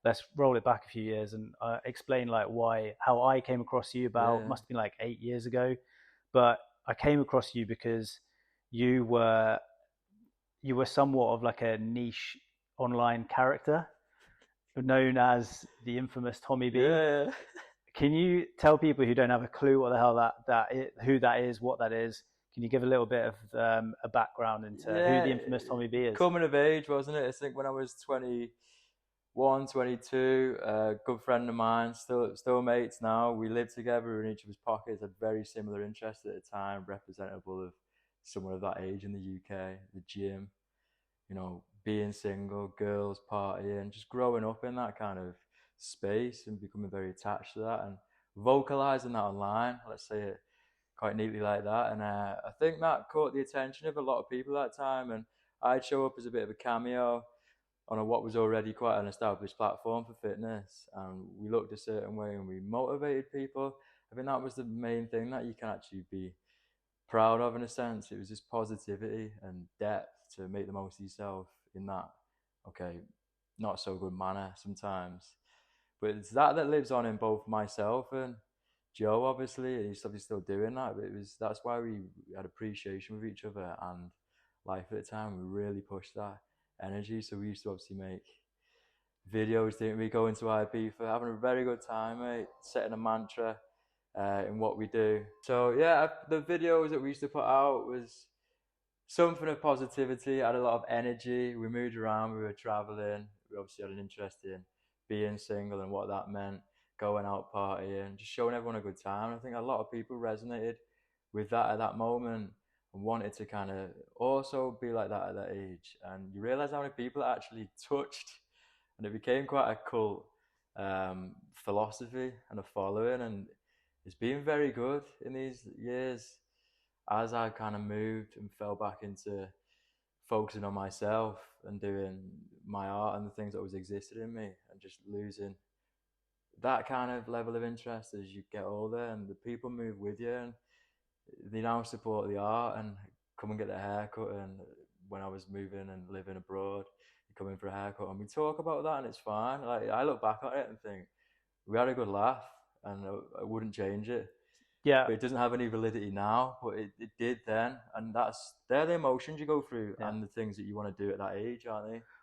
let's roll it back a few years and explain like how I came across you. About Yeah, must have been like 8 years ago, but I came across you because you were you were somewhat of like a niche online character known as the infamous Tommy B. yeah. Can you tell people who don't have a clue what the hell who that is, what that is? Can you give a little bit of a background into who the Yeah, infamous Tommy B is? coming of age, wasn't it? I think when I was 21, 22, a good friend of mine, still mates now. We lived together in each of his pockets, had very similar interests at the time, representable of someone of that age in the UK, the gym, being single, girls partying, just growing up in that kind of space and becoming very attached to that and vocalizing that online, let's say it quite neatly like that. And I think that caught the attention of a lot of people at that time. And I'd show up as a bit of a cameo on what was already quite an established platform for fitness. And we looked a certain way and we motivated people. I think that was the main thing that you can actually be proud of in a sense. It was just positivity and depth to make the most of yourself in that, okay, not so good manner sometimes. But it's that lives on in both myself and Joe, obviously. He's obviously still doing that, but that's why we had appreciation with each other and life at the time. We really pushed that energy. So we used to obviously make videos, didn't we? Go into IP for having a very good time, mate, setting a mantra in what we do. So yeah, the videos that we used to put out was something of positivity, had a lot of energy. We moved around, we were traveling. We obviously had an interest in being single and what that meant, going out partying, just showing everyone a good time. I think a lot of people resonated with that at that moment and wanted to kind of also be like that at that age. And you realize how many people it actually touched, and it became quite a cult philosophy and a following. And it's been very good in these years as I kind of moved and fell back into focusing on myself and doing my art and the things that was existed in me and just losing that kind of level of interest as you get older and the people move with you and they now support the art and come and get their haircut. And when I was moving and living abroad, you come in for a haircut and we talk about that and it's fine. Like I look back on it and think we had a good laugh and I wouldn't change it, Yeah, but it doesn't have any validity now, but it did then. And they're the emotions you go through yeah. and the things that you want to do at that age, aren't they?